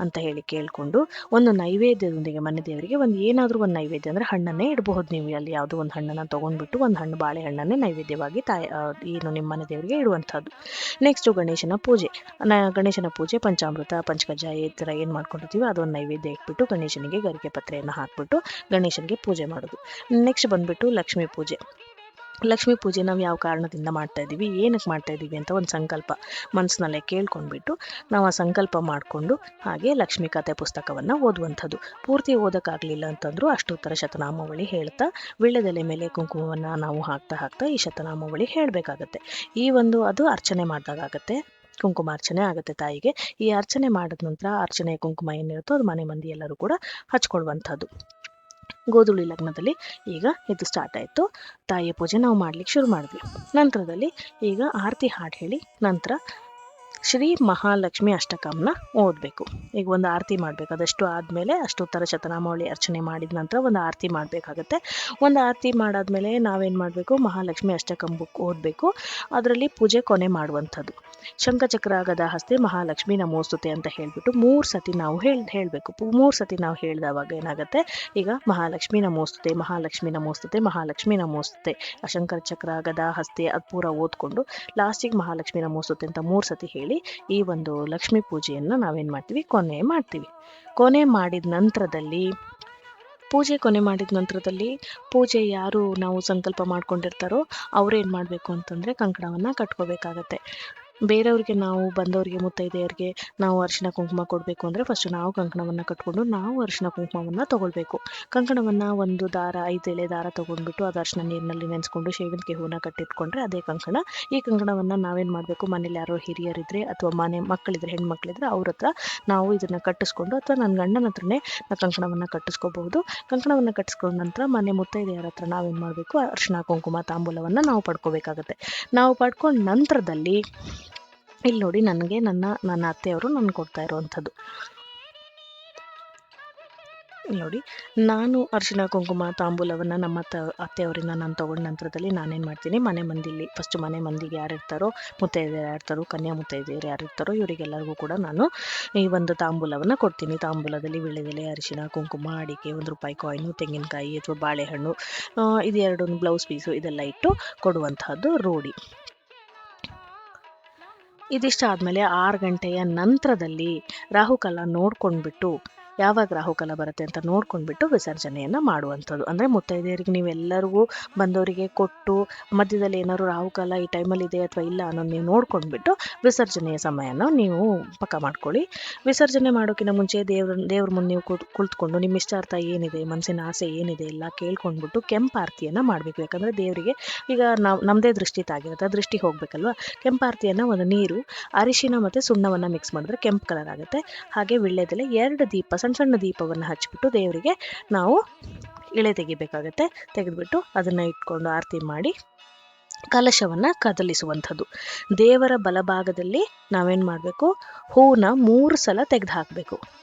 Speaker 1: ಅಂತ ಹೇಳಿ ಕೇಳಿಕೊಂಡು ಒಂದು ನೈವೇದ್ಯದೊಂದಿಗೆ ಮನೆ ದೇವರಿಗೆ ಏನಾದರೂ ಒಂದು ನೈವೇದ್ಯ ಅಂದರೆ ಹಣ್ಣನ್ನೇ ಇಡಬಹುದು. ನೀವು ಅಲ್ಲಿ ಯಾವುದೋ ಒಂದು ಹಣ್ಣನ್ನು ತೊಗೊಂಡ್ಬಿಟ್ಟು ಒಂದು ಹಣ್ಣು ಬಾಳೆಹಣ್ಣನ್ನೇ ನೈವೇದ್ಯವಾಗಿ ಏನು ನಿಮ್ಮ ಮನೆ ದೇವರಿಗೆ ಇಡುವಂಥದ್ದು. ನೆಕ್ಸ್ಟು ಗಣೇಶನ ಪೂಜೆ. ಗಣೇಶನ ಪೂಜೆ ಪಂಚಾಮೃತ, ಪಂಚಕಜ್ಜಾಯ ಈ ಥರ ಏನು ಮಾಡ್ಕೊಂಡಿರ್ತೀವಿ ಅದೊಂದು ನೈವೇದ್ಯ ಇಟ್ಬಿಟ್ಟು ಗಣೇಶನಿಗೆ ಗರಿಕೆ ಪತ್ರೆಯನ್ನು ಹಾಕ್ಬಿಟ್ಟು ಗಣೇಶನಿಗೆ ಪೂಜೆ ಮಾಡೋದು. ನೆಕ್ಸ್ಟ್ ಬಂದುಬಿಟ್ಟು ಲಕ್ಷ್ಮೀ ಪೂಜೆ. ಲಕ್ಷ್ಮೀ ಪೂಜೆ ನಾವು ಯಾವ ಕಾರಣದಿಂದ ಮಾಡ್ತಾ ಇದ್ದೀವಿ, ಏನಕ್ಕೆ ಮಾಡ್ತಾ ಇದ್ದೀವಿ ಅಂತ ಒಂದು ಸಂಕಲ್ಪ ಮನಸ್ಸಿನಲ್ಲೇ ಕೇಳ್ಕೊಂಡ್ಬಿಟ್ಟು ನಾವು ಆ ಸಂಕಲ್ಪ ಮಾಡಿಕೊಂಡು ಹಾಗೆ ಲಕ್ಷ್ಮೀ ಕಥೆ ಪುಸ್ತಕವನ್ನು ಓದುವಂಥದ್ದು. ಪೂರ್ತಿ ಓದೋಕ್ಕಾಗಲಿಲ್ಲ ಅಂತಂದರೂ ಅಷ್ಟೋತ್ತರ ಶತನಾಮಾವಳಿ ಹೇಳ್ತಾ ವೀಳ್ಯದೆಲೆ ಮೇಲೆ ಕುಂಕುಮವನ್ನು ನಾವು ಹಾಕ್ತಾ ಈ ಶತನಾಮಾವಳಿ ಹೇಳಬೇಕಾಗತ್ತೆ. ಅದು ಅರ್ಚನೆ ಮಾಡಿದಾಗತ್ತೆ, ಕುಂಕುಮಾರ್ಚನೆ ಆಗುತ್ತೆ ತಾಯಿಗೆ. ಈ ಅರ್ಚನೆ ಮಾಡಿದ ನಂತರ ಅರ್ಚನೆ ಕುಂಕುಮ ಏನಿರುತ್ತೋ ಅದು ಮನೆ ಮಂದಿ ಎಲ್ಲರೂ ಕೂಡ ಹಚ್ಕೊಳ್ಳುವಂಥದ್ದು. ಗೋಧೂಳಿ ಲಗ್ನದಲ್ಲಿ ಈಗ ಇದು ಸ್ಟಾರ್ಟ್ ಆಯಿತು. ತಾಯಿಯ ಪೂಜೆ ನಾವು ಮಾಡ್ಲಿಕ್ಕೆ ಶುರು ಮಾಡಿದ್ವಿ. ನಂತರದಲ್ಲಿ ಈಗ ಆರತಿ ಹಾಡು ಹೇಳಿ ನಂತರ ಶ್ರೀ ಮಹಾಲಕ್ಷ್ಮಿ ಅಷ್ಟಕಂನ ಓದಬೇಕು. ಈಗ ಒಂದು ಆರತಿ ಮಾಡಬೇಕು. ಅದಷ್ಟು ಆದಮೇಲೆ ಅಷ್ಟೋತ್ತರ ಶತನಾಮಾವಳಿ ಅರ್ಚನೆ ಮಾಡಿದ ನಂತರ ಒಂದು ಆರತಿ ಮಾಡಬೇಕಾಗತ್ತೆ. ಒಂದು ಆರತಿ ಮಾಡಾದ್ಮೇಲೆ ನಾವೇನು ಮಾಡಬೇಕು, ಮಹಾಲಕ್ಷ್ಮಿ ಅಷ್ಟಕಂ ಬುಕ್ ಓದಬೇಕು. ಅದರಲ್ಲಿ ಪೂಜೆ ಕೊನೆ ಮಾಡುವಂಥದ್ದು. ಶಂಖಚಕ್ರ ಗದಾ ಹಸ್ತೆ ಮಹಾಲಕ್ಷ್ಮಿ ನಮೋಸ್ತುತೆ ಅಂತ ಹೇಳಿಬಿಟ್ಟು 3 ಸತಿ ನಾವು ಹೇಳಬೇಕು. 3 ಸತಿ ನಾವು ಹೇಳಿದವಾಗ ಏನಾಗುತ್ತೆ, ಈಗ ಮಹಾಲಕ್ಷ್ಮಿ ನಮೋಸ್ತುತೆ, ಮಹಾಲಕ್ಷ್ಮಿ ನಮೋಸ್ತುತೆ, ಮಹಾಲಕ್ಷ್ಮಿ ನಮೋಸ್ತುತೆ, ಶಂಖಚಕ್ರ ಗದಾ ಹಸ್ತೆ ಅದು ಪೂರ ಓದ್ಕೊಂಡು ಲಾಸ್ಟಿಗೆ ಮಹಾಲಕ್ಷ್ಮಿ ನಮೋಸ್ತುತೆ ಅಂತ 3 ಸತಿ ಹೇಳಿ ಈ ಒಂದು ಲಕ್ಷ್ಮೀ ಪೂಜೆಯನ್ನು ನಾವೇನು ಮಾಡ್ತೀವಿ, ಕೊನೆ ಮಾಡ್ತೀವಿ. ಕೊನೆ ಮಾಡಿದ ನಂತರದಲ್ಲಿ ಪೂಜೆ ಯಾರು ನಾವು ಸಂಕಲ್ಪ ಮಾಡ್ಕೊಂಡಿರ್ತಾರೋ ಅವ್ರೇನು ಮಾಡಬೇಕು ಅಂತಂದರೆ ಕಂಕಣವನ್ನು ಕಟ್ಕೋಬೇಕಾಗತ್ತೆ. ಬೇರೆಯವ್ರಿಗೆ ನಾವು ಬಂದವರಿಗೆ ಮುತ್ತೈದೆಯರಿಗೆ ನಾವು ಅರಿಶಿನ ಕುಂಕುಮ ಕೊಡಬೇಕು ಅಂದರೆ ಫಸ್ಟು ನಾವು ಕಂಕಣವನ್ನು ಕಟ್ಕೊಂಡು ನಾವು ಅರಿಶಿನ ಕುಂಕುಮವನ್ನು ತೊಗೊಳ್ಬೇಕು. ಕಂಕಣವನ್ನು ಒಂದು ದಾರ 5 ಎಳೆ ದಾರ ತೊಗೊಂಡ್ಬಿಟ್ಟು ಅದು ಅರಿಶಿನ ನೀರಿನಲ್ಲಿ ನೆನೆಸ್ಕೊಂಡು ಸೇವಂತಿಗೆ ಹೂವನ್ನ ಕಟ್ಟಿಟ್ಕೊಂಡ್ರೆ ಅದೇ ಕಂಕಣ. ಈ ಕಂಕಣವನ್ನು ನಾವೇನು ಮಾಡಬೇಕು, ಮನೇಲಿ ಯಾರೋ ಹಿರಿಯರಿದ್ದರೆ ಅಥವಾ ಮನೆ ಮಕ್ಕಳಿದ್ರೆ ಹೆಣ್ಮಕ್ಳಿದ್ರೆ ಅವ್ರ ಹತ್ರ ನಾವು ಇದನ್ನು ಕಟ್ಟಿಸ್ಕೊಂಡು ಅಥವಾ ನನ್ನ ಗಂಡನ ಹತ್ರನೇ ಕಂಕಣವನ್ನು ಕಟ್ಟಿಸ್ಕೋಬಹುದು. ಕಂಕಣವನ್ನು ಕಟ್ಟಿಸ್ಕೊಂಡ ನಂತರ ಮನೆ ಮುತ್ತೈದೆಯರ ಹತ್ರ ನಾವೇನು ಮಾಡಬೇಕು, ಅರಿಶಿನ ಕುಂಕುಮ ತಾಂಬೂಲವನ್ನು ನಾವು ಪಡ್ಕೋಬೇಕಾಗತ್ತೆ. ನಾವು ಪಡ್ಕೊಂಡ ನಂತರದಲ್ಲಿ ಇಲ್ಲಿ ನೋಡಿ ನನಗೆ ನನ್ನ ಅತ್ತೆಯವರು ನನಗೆ ಕೊಡ್ತಾ ಇರುವಂಥದ್ದು ನೋಡಿ, ನಾನು ಅರಿಶಿನ ಕುಂಕುಮ ತಾಂಬೂಲವನ್ನು ನಮ್ಮ ಅತ್ತೆಯವರಿಂದ ನಾನು ತೊಗೊಂಡ ನಂತರದಲ್ಲಿ ನಾನೇನು ಮಾಡ್ತೀನಿ, ಮನೆ ಮಂದಿಲಿ ಫಸ್ಟು ಮನೆ ಮಂದಿಗೆ ಯಾರಿರ್ತಾರೋ, ಮುತ್ತೈದೆಯರು ಯಾರಿರ್ತಾರೋ, ಕನ್ಯಾ ಮುತ್ತೈದೆಯರು ಯಾರಿರ್ತಾರೋ ಇವರಿಗೆಲ್ಲರಿಗೂ ಕೂಡ ನಾನು ಈ ಒಂದು ತಾಂಬೂಲವನ್ನು ಕೊಡ್ತೀನಿ. ತಾಂಬೂಲದಲ್ಲಿ ವೀಳ್ಯದೆಲೆ, ಅರಿಶಿನ ಕುಂಕುಮ, ಅಡಿಕೆ, 1 ರೂಪಾಯಿ ಕಾಯಿನು, ತೆಂಗಿನಕಾಯಿ ಅಥವಾ ಬಾಳೆಹಣ್ಣು, ಇದು 2 ಬ್ಲೌಸ್ ಪೀಸು ಇದೆಲ್ಲ ಇಟ್ಟು ಕೊಡುವಂತಹದ್ದು ರೂಢಿ. ಇದಿಷ್ಟ ಆದಮೇಲೆ 6 ಗಂಟೆಯ ನಂತರದಲ್ಲಿ ರಾಹುಕಾಲ ನೋಡ್ಕೊಂಡ್ಬಿಟ್ಟು ಯಾವಾಗ ರಾಹುಕಾಲ ಬರುತ್ತೆ ಅಂತ ನೋಡ್ಕೊಂಡ್ಬಿಟ್ಟು ವಿಸರ್ಜನೆಯನ್ನು ಮಾಡುವಂಥದ್ದು. ಅಂದರೆ ಮುತ್ತೈದೆಯರಿಗೆ ನೀವೆಲ್ಲರಿಗೂ ಬಂದವರಿಗೆ ಕೊಟ್ಟು ಮಧ್ಯದಲ್ಲಿ ಏನಾದ್ರು ರಾಹುಕಾಲ ಈ ಟೈಮಲ್ಲಿ ಇದೆ ಅಥವಾ ಇಲ್ಲ ಅನ್ನೋದು ನೀವು ನೋಡ್ಕೊಂಡ್ಬಿಟ್ಟು ವಿಸರ್ಜನೆಯ ಸಮಯನ ನೀವು ಪಕ್ಕ ಮಾಡ್ಕೊಳ್ಳಿ. ವಿಸರ್ಜನೆ ಮಾಡೋಕ್ಕಿಂತ ಮುಂಚೆ ದೇವ್ರ ಮುಂದೆ ನೀವು ಕುಳಿತುಕೊಂಡು ನಿಮ್ಮ ಇಷ್ಟಾರ್ಥ ಏನಿದೆ, ಮನಸ್ಸಿನ ಆಸೆ ಏನಿದೆ ಎಲ್ಲ ಕೇಳ್ಕೊಂಡ್ಬಿಟ್ಟು ಕೆಂಪಾರತಿಯನ್ನು ಮಾಡಬೇಕು. ಯಾಕಂದರೆ ದೇವರಿಗೆ ಈಗ ನಮ್ಮದೇ ದೃಷ್ಟಿ ತಾಗಿರುತ್ತೆ, ಆ ದೃಷ್ಟಿ ಹೋಗ್ಬೇಕಲ್ವ. ಕೆಂಪಾರತಿಯನ್ನು ಒಂದು ನೀರು, ಅರಿಶಿನ ಮತ್ತು ಸುಣ್ಣವನ್ನು ಮಿಕ್ಸ್ ಮಾಡಿದ್ರೆ ಕೆಂಪು ಕಲರ್ ಆಗುತ್ತೆ. ಹಾಗೆ ವೀಳ್ಯದೆಲೆ 2 ದೀಪ, ಸಣ್ಣ ಸಣ್ಣ ದೀಪವನ್ನು ಹಚ್ಬಿಟ್ಟು ದೇವರಿಗೆ ನಾವು ಇಳೆ ತೆಗಿಬೇಕಾಗತ್ತೆ. ತೆಗೆದುಬಿಟ್ಟು ಅದನ್ನು ಇಟ್ಕೊಂಡು ಆರತಿ ಮಾಡಿ ಕಲಶವನ್ನು ಕದಲಿಸುವಂಥದ್ದು. ದೇವರ ಬಲಭಾಗದಲ್ಲಿ ನಾವೇನು ಮಾಡಬೇಕು, ಹೂವನ್ನ 3 ಸಲ ತೆಗೆದು ಹಾಕಬೇಕು.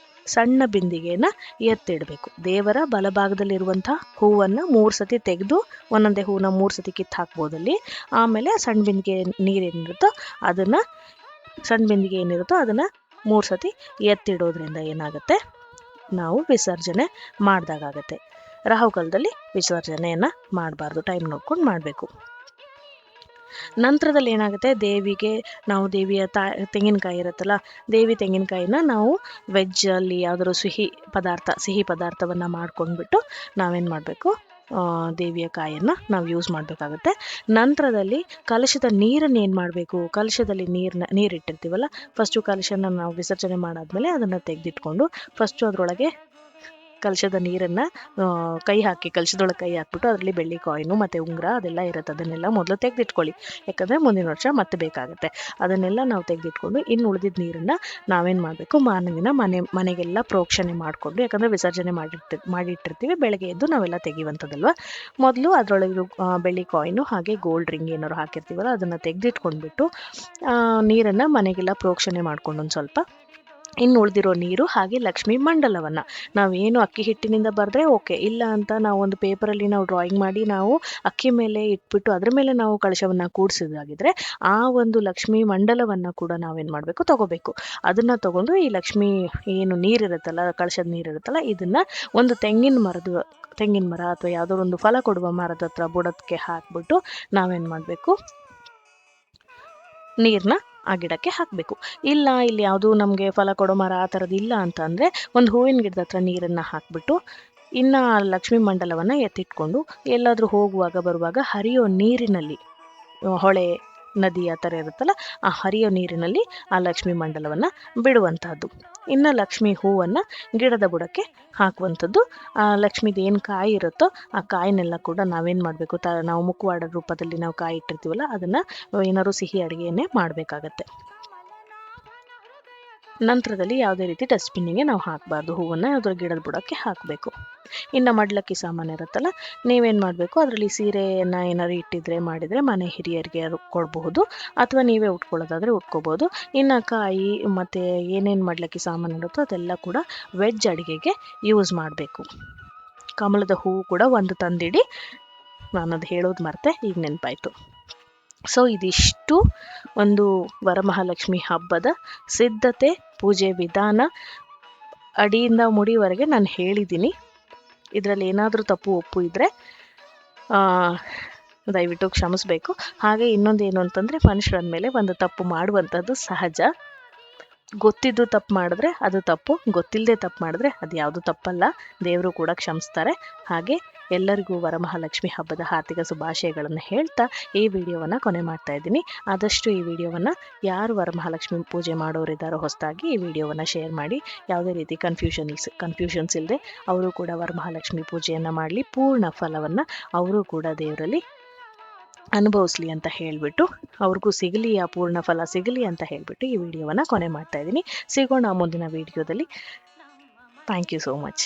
Speaker 1: ಸಣ್ಣ ಬಿಂದಿಗೆನ ಎತ್ತಿಡಬೇಕು. ದೇವರ ಬಲಭಾಗದಲ್ಲಿರುವಂಥ ಹೂವನ್ನು 3 ಸತಿ ತೆಗೆದು ಒಂದೊಂದೇ ಹೂವನ್ನ 3 ಸತಿ ಕಿತ್ತು ಹಾಕ್ಬೋದಲ್ಲಿ. ಆಮೇಲೆ ಸಣ್ಣ ಬಿಂದಿಗೆ ನೀರೇನಿರುತ್ತೋ ಅದನ್ನು, ಸಣ್ಣ ಬಿಂದಿಗೆ ಏನಿರುತ್ತೋ ಅದನ್ನು 3 ಸತಿ ಎತ್ತಿಡೋದ್ರಿಂದ ಏನಾಗುತ್ತೆ, ನಾವು ವಿಸರ್ಜನೆ ಮಾಡಿದಾಗತ್ತೆ. ರಾಹುಕಾಲದಲ್ಲಿ ವಿಸರ್ಜನೆಯನ್ನು ಮಾಡಬಾರ್ದು, ಟೈಮ್ ನೋಡ್ಕೊಂಡು ಮಾಡಬೇಕು. ನಂತರದಲ್ಲಿ ಏನಾಗುತ್ತೆ, ದೇವಿಗೆ ನಾವು ದೇವಿಯ ತೆಂಗಿನಕಾಯಿ ಇರುತ್ತಲ್ಲ, ದೇವಿ ತೆಂಗಿನಕಾಯಿನ ನಾವು ವೆಜ್ಜಲ್ಲಿ ಯಾವ್ದಾದ್ರು ಸಿಹಿ ಪದಾರ್ಥವನ್ನು ಮಾಡ್ಕೊಂಡ್ಬಿಟ್ಟು ನಾವೇನು ಮಾಡಬೇಕು, ದೇವಿಯ ಕಾಯನ್ನು ನಾವು ಯೂಸ್ ಮಾಡಬೇಕಾಗುತ್ತೆ. ನಂತರದಲ್ಲಿ ಕಲಶದ ನೀರನ್ನು ಏನು ಮಾಡಬೇಕು, ಕಲಶದಲ್ಲಿ ನೀರಿಟ್ಟಿರ್ತೀವಲ್ಲ, ಫಸ್ಟು ಕಲಶನ ನಾವು ವಿಸರ್ಜನೆ ಮಾಡಾದ್ಮೇಲೆ ಅದನ್ನು ತೆಗೆದಿಟ್ಕೊಂಡು ಫಸ್ಟು ಅದರೊಳಗೆ ಕಲಶದ ನೀರನ್ನು ಕಲಶದೊಳಗೆ ಕೈ ಹಾಕ್ಬಿಟ್ಟು ಅದರಲ್ಲಿ ಬೆಳ್ಳಿ ಕಾಯಿನು ಮತ್ತು ಉಂಗುರ ಅದೆಲ್ಲ ಇರುತ್ತೆ, ಅದನ್ನೆಲ್ಲ ಮೊದಲು ತೆಗೆದಿಟ್ಕೊಳ್ಳಿ. ಯಾಕಂದರೆ ಮುಂದಿನ ವರ್ಷ ಮತ್ತೆ ಬೇಕಾಗುತ್ತೆ. ಅದನ್ನೆಲ್ಲ ನಾವು ತೆಗೆದಿಟ್ಕೊಂಡು ಇನ್ನು ಉಳಿದಿದ್ದ ನೀರನ್ನು ನಾವೇನು ಮಾಡಬೇಕು, ಮಾರನೇ ದಿನ ಮನೆಗೆಲ್ಲ ಪ್ರೋಕ್ಷಣೆ ಮಾಡಿಕೊಂಡು, ಯಾಕಂದರೆ ವಿಸರ್ಜನೆ ಮಾಡಿಟ್ಟಿರ್ತೀವಿ, ಬೆಳಗ್ಗೆ ಎದ್ದು ನಾವೆಲ್ಲ ತೆಗೆಯುವಂಥದ್ದಲ್ವ. ಮೊದಲು ಅದರೊಳಗೆ ಬೆಳ್ಳಿ ಕಾಯಿನು ಹಾಗೆ ಗೋಲ್ಡ್ ರಿಂಗ್ ಏನಾದ್ರು ಹಾಕಿರ್ತೀವಲ್ಲ ಅದನ್ನು ತೆಗೆದಿಟ್ಕೊಂಡ್ಬಿಟ್ಟು ನೀರನ್ನು ಮನೆಗೆಲ್ಲ ಪ್ರೋಕ್ಷಣೆ ಮಾಡ್ಕೊಂಡು ಒಂದು ಸ್ವಲ್ಪ, ಇನ್ನು ಉಳಿದಿರೋ ನೀರು ಹಾಗೆ ಲಕ್ಷ್ಮೀ ಮಂಡಲವನ್ನು ನಾವೇನು ಅಕ್ಕಿ ಹಿಟ್ಟಿನಿಂದ ಬರೆದ್ರೆ ಓಕೆ, ಇಲ್ಲ ಅಂತ ನಾವು ಒಂದು ಪೇಪರಲ್ಲಿ ನಾವು ಡ್ರಾಯಿಂಗ್ ಮಾಡಿ ನಾವು ಅಕ್ಕಿ ಮೇಲೆ ಇಟ್ಬಿಟ್ಟು ಅದ್ರ ಮೇಲೆ ನಾವು ಕಳಶವನ್ನು ಕೂಡಿಸಿದಾಗಿದ್ರೆ ಆ ಒಂದು ಲಕ್ಷ್ಮೀ ಮಂಡಲವನ್ನು ಕೂಡ ನಾವೇನು ಮಾಡಬೇಕು, ತಗೋಬೇಕು. ಅದನ್ನು ತಗೊಂಡು ಈ ಲಕ್ಷ್ಮೀ ಏನು ನೀರಿರುತ್ತಲ್ಲ, ಕಳಶದ ನೀರಿರುತ್ತಲ್ಲ, ಇದನ್ನು ಒಂದು ತೆಂಗಿನ ಮರ ಅಥವಾ ಯಾವುದೋ ಒಂದು ಫಲ ಕೊಡುವ ಮರದ ಹತ್ರ ಬುಡಕ್ಕೆ ಹಾಕ್ಬಿಟ್ಟು ನಾವೇನು ಮಾಡಬೇಕು, ನೀರನ್ನ ಆ ಗಿಡಕ್ಕೆ ಹಾಕಬೇಕು. ಇಲ್ಲ ಇಲ್ಲಿ ಯಾವುದು ನಮಗೆ ಫಲ ಕೊಡೋ ಮರ ಆ ಥರದ್ದು ಇಲ್ಲ ಅಂತಂದರೆ ಒಂದು ಹೂವಿನ ಗಿಡದ ಹತ್ರ ನೀರನ್ನು ಹಾಕಿಬಿಟ್ಟು ಇನ್ನು ಲಕ್ಷ್ಮೀ ಮಂಡಲವನ್ನು ಎತ್ತಿಟ್ಕೊಂಡು ಎಲ್ಲಾದರೂ ಹೋಗುವಾಗ ಬರುವಾಗ ಹರಿಯೋ ನೀರಿನಲ್ಲಿ, ಹೊಳೆ ನದಿ ಆ ಥರ ಇರುತ್ತಲ್ಲ, ಆ ಹರಿಯೋ ನೀರಿನಲ್ಲಿ ಆ ಲಕ್ಷ್ಮೀ ಮಂಡಲವನ್ನು ಬಿಡುವಂಥದ್ದು. ಇನ್ನು ಲಕ್ಷ್ಮೀ ಹೂವನ್ನು ಗಿಡದ ಬುಡಕ್ಕೆ ಹಾಕುವಂಥದ್ದು. ಆ ಲಕ್ಷ್ಮೀದು ಏನು ಕಾಯಿ ಇರುತ್ತೋ ಆ ಕಾಯಿನೆಲ್ಲ ಕೂಡ ನಾವೇನು ಮಾಡಬೇಕು, ನಾವು ಮುಖವಾಡ ರೂಪದಲ್ಲಿ ನಾವು ಕಾಯಿ ಇಟ್ಟಿರ್ತೀವಲ್ಲ ಅದನ್ನು ಏನಾದ್ರು ಸಿಹಿ ಅಡುಗೆಯನ್ನೇ ಮಾಡಬೇಕಾಗತ್ತೆ. ನಂತರದಲ್ಲಿ ಯಾವುದೇ ರೀತಿ ಡಸ್ಟ್ಬಿನ್ನಿಗೆ ನಾವು ಹಾಕಬಾರ್ದು, ಹೂವನ್ನು ಅದರ ಗಿಡದ ಬುಡಕ್ಕೆ ಹಾಕಬೇಕು. ಇನ್ನು ಮಡ್ಲಕ್ಕಿ ಸಾಮಾನು ಇರುತ್ತಲ್ಲ, ನೀವೇನು ಮಾಡಬೇಕು, ಅದರಲ್ಲಿ ಸೀರೆಯನ್ನು ಏನಾದ್ರು ಇಟ್ಟಿದ್ರೆ ಮಾಡಿದರೆ ಮನೆ ಹಿರಿಯರಿಗೆ ಕೊಡಬಹುದು, ಅಥವಾ ನೀವೇ ಉಟ್ಕೊಳ್ಳೋದಾದರೆ ಉಟ್ಕೋಬೋದು. ಇನ್ನು ಕಾಯಿ ಮತ್ತು ಏನೇನು ಮಡ್ಲಕ್ಕಿ ಸಾಮಾನು ಇರುತ್ತೋ ಅದೆಲ್ಲ ಕೂಡ ವೆಜ್ ಅಡುಗೆಗೆ ಯೂಸ್ ಮಾಡಬೇಕು. ಕಮಲದ ಹೂವು ಕೂಡ ಒಂದು ತಂದಿಡಿ, ನಾನು ಅದು ಹೇಳೋದು ಮರೆತೆ, ಈಗ ನೆನಪಾಯಿತು. ಸೊ ಇದಿಷ್ಟು ಒಂದು ವರಮಹಾಲಕ್ಷ್ಮಿ ಹಬ್ಬದ ಸಿದ್ಧತೆ, ಪೂಜೆ ವಿಧಾನ ಅಡಿಯಿಂದ ಮುಡಿವರೆಗೆ ನಾನು ಹೇಳಿದ್ದೀನಿ. ಇದರಲ್ಲಿ ಏನಾದರೂ ತಪ್ಪು ಒಪ್ಪು ಇದ್ದರೆ ದಯವಿಟ್ಟು ಕ್ಷಮಿಸಬೇಕು. ಹಾಗೆ ಇನ್ನೊಂದೇನು ಅಂತಂದರೆ, ಮನುಷ್ಯರ ಮೇಲೆ ಒಂದು ತಪ್ಪು ಮಾಡುವಂಥದ್ದು ಸಹಜ. ಗೊತ್ತಿದ್ದು ತಪ್ಪು ಮಾಡಿದ್ರೆ ಅದು ತಪ್ಪು, ಗೊತ್ತಿಲ್ಲದೆ ತಪ್ಪು ಮಾಡಿದ್ರೆ ಅದು ಯಾವುದು ತಪ್ಪಲ್ಲ, ದೇವರು ಕೂಡ ಕ್ಷಮಿಸ್ತಾರೆ. ಹಾಗೆ ಎಲ್ಲರಿಗೂ ವರಮಹಾಲಕ್ಷ್ಮಿ ಹಬ್ಬದ ಹಾರ್ದಿಕ ಶುಭಾಶಯಗಳನ್ನು ಹೇಳ್ತಾ ಈ ವಿಡಿಯೋವನ್ನು ಕೊನೆ ಮಾಡ್ತಾ ಇದ್ದೀನಿ. ಆದಷ್ಟು ಈ ವಿಡಿಯೋವನ್ನು ಯಾರು ವರಮಹಾಲಕ್ಷ್ಮಿ ಪೂಜೆ ಮಾಡೋರಿದ್ದಾರೋ ಹೊಸದಾಗಿ ಈ ವಿಡಿಯೋವನ್ನು ಶೇರ್ ಮಾಡಿ, ಯಾವುದೇ ರೀತಿ ಕನ್ಫ್ಯೂಷನ್ಸ್ ಇಲ್ಲದೆ ಅವರು ಕೂಡ ವರಮಹಾಲಕ್ಷ್ಮಿ ಪೂಜೆಯನ್ನು ಮಾಡಲಿ, ಪೂರ್ಣ ಫಲವನ್ನು ಅವರು ಕೂಡ ದೇವರಲ್ಲಿ ಅನುಭವಿಸ್ಲಿ ಅಂತ ಹೇಳಿಬಿಟ್ಟು, ಅವ್ರಿಗೂ ಸಿಗಲಿ, ಆ ಪೂರ್ಣ ಫಲ ಸಿಗಲಿ ಅಂತ ಹೇಳಿಬಿಟ್ಟು ಈ ವಿಡಿಯೋವನ್ನು ಕೊನೆ ಮಾಡ್ತಾ ಇದ್ದೀನಿ. ಸಿಗೋಣ ಮುಂದಿನ ವಿಡಿಯೋದಲ್ಲಿ. Thank you so much.